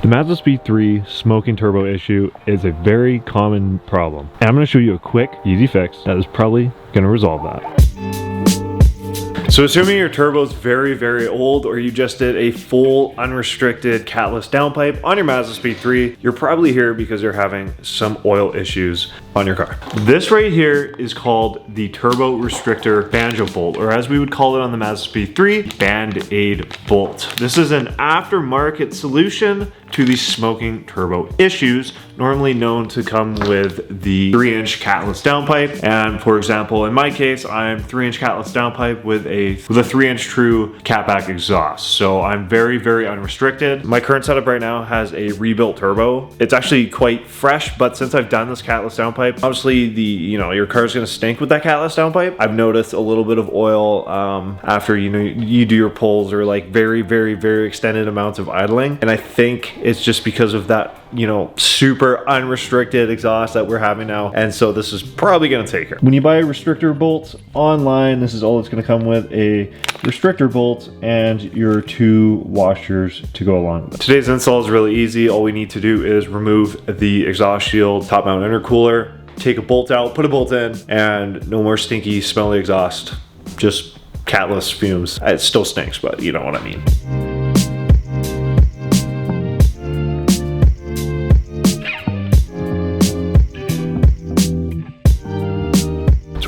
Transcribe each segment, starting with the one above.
The MazdaSpeed 3 smoking turbo issue is a very common problem. And I'm going to show you a quick, easy fix that is probably going to resolve that. So assuming your turbo is very, very old, or you just did a full unrestricted catless downpipe on your MazdaSpeed 3, you're probably here because you're having some oil issues on your car. This right here is called the Turbo Restrictor Banjo Bolt, or as we would call it on the MazdaSpeed 3, Band-Aid Bolt. This is an aftermarket solution to the smoking turbo issues, normally known to come with the 3-inch catless downpipe. And for example, in my case, I'm 3-inch catless downpipe with a 3-inch true catback exhaust. So I'm very, very unrestricted. My current setup right now has a rebuilt turbo. It's actually quite fresh, but since I've done this catless downpipe, obviously your car's gonna stink with that catless downpipe. I've noticed a little bit of oil after you do your pulls, or like very, very, very extended amounts of idling. And I think it's just because of that, super unrestricted exhaust that we're having now. And so this is probably gonna take her. When you buy a restrictor bolt online, this is all it's gonna come with: a restrictor bolt and your 2 washers to go along with it. Today's install is really easy. All we need to do is remove the exhaust shield, top mount intercooler, take a bolt out, put a bolt in, and no more stinky, smelly exhaust. Just catless fumes. It still stinks, but you know what I mean.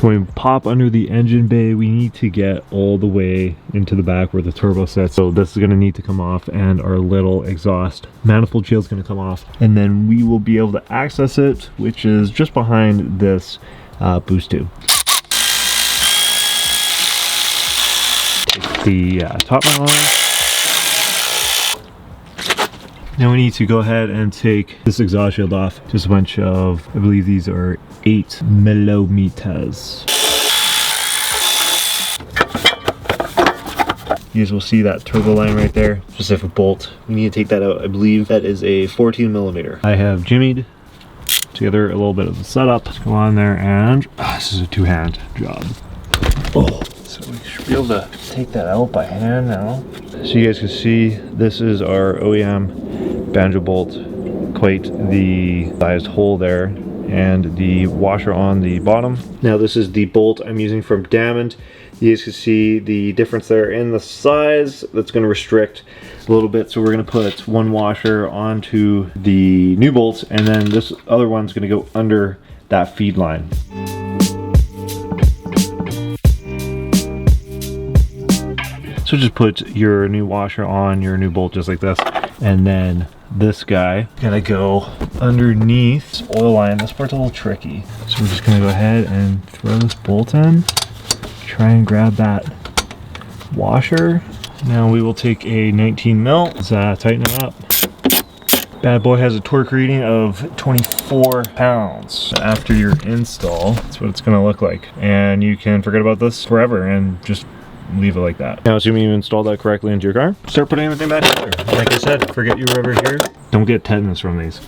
When we pop under the engine bay, we need to get all the way into the back where the turbo sits. So this is going to need to come off, and our little exhaust manifold shield is going to come off, and then we will be able to access it, which is just behind this boost tube. Take the top mount on. Now we need to go ahead and take this exhaust shield off. Just a bunch of, I believe these are 8 millimeters. You guys will see that turbo line right there, specific bolt. We need to take that out. I believe that is a 14 millimeter. I have jimmied together a little bit of the setup. Let's go on there, and this is a 2-hand job. Oh, so we should be able to take that out by hand now. So you guys can see, this is our OEM Banjo Bolt, quite the sized hole there, and the washer on the bottom. Now this is the bolt I'm using from Diamond. You guys can see the difference there in the size. That's going to restrict a little bit, so we're going to put 1 washer onto the new bolts, and then this other one's going to go under that feed line. So just put your new washer on your new bolt just like this, and then this guy gonna go underneath this oil line. This part's a little tricky, so we're just gonna go ahead and throw this bolt in, try and grab that washer. Now we will take a 19 mil, let's tighten it up. Bad boy has a torque reading of 24 pounds. After your install, that's what it's gonna look like, and you can forget about this forever and just leave it like that. Now assuming you installed that correctly into your car, start putting everything back together. Like I said, forget you were ever here. Don't get tetanus from these.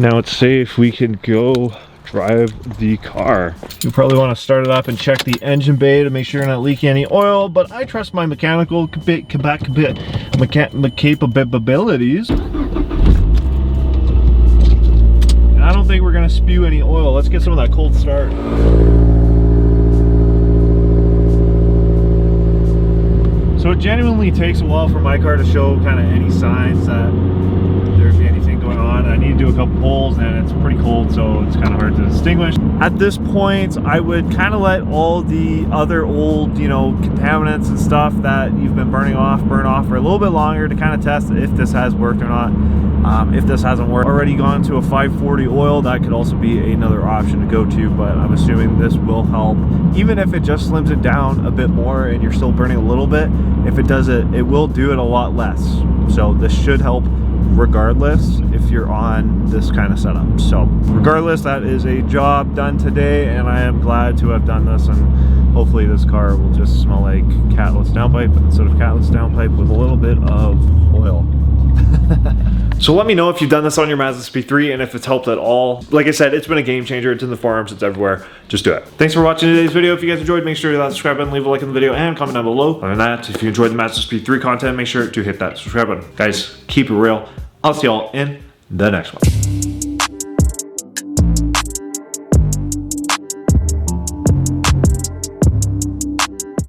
Now it's safe, we can go drive the car. You probably want to start it up and check the engine bay to make sure you're not leaking any oil, but I trust my mechanical capabilities. I don't think we're gonna spew any oil. Let's get some of that cold start. So it genuinely takes a while for my car to show kind of any signs that there'd be anything going on. I need to do a couple pulls, and it's pretty cold, so it's kind of hard to distinguish. At this point, I would kind of let all the other old, contaminants and stuff that you've been burn off for a little bit longer to kind of test if this has worked or not. If this hasn't worked, already gone to a 540 oil, that could also be another option to go to, but I'm assuming this will help. Even if it just slims it down a bit more and you're still burning a little bit, if it does it, it will do it a lot less. So this should help regardless if you're on this kind of setup. So regardless, that is a job done today, and I am glad to have done this, and hopefully this car will just smell like Catless Downpipe instead of Catless Downpipe with a little bit of oil. So let me know if you've done this on your MazdaSpeed 3 and if it's helped at all. Like I said, it's been a game changer. It's in the forums, it's everywhere. Just do it. Thanks for watching today's video. If you guys enjoyed, make sure to hit that subscribe button, leave a like in the video, and comment down below. Other than that, if you enjoyed the MazdaSpeed 3 content, make sure to hit that subscribe button. Guys, keep it real. I'll see y'all in the next one.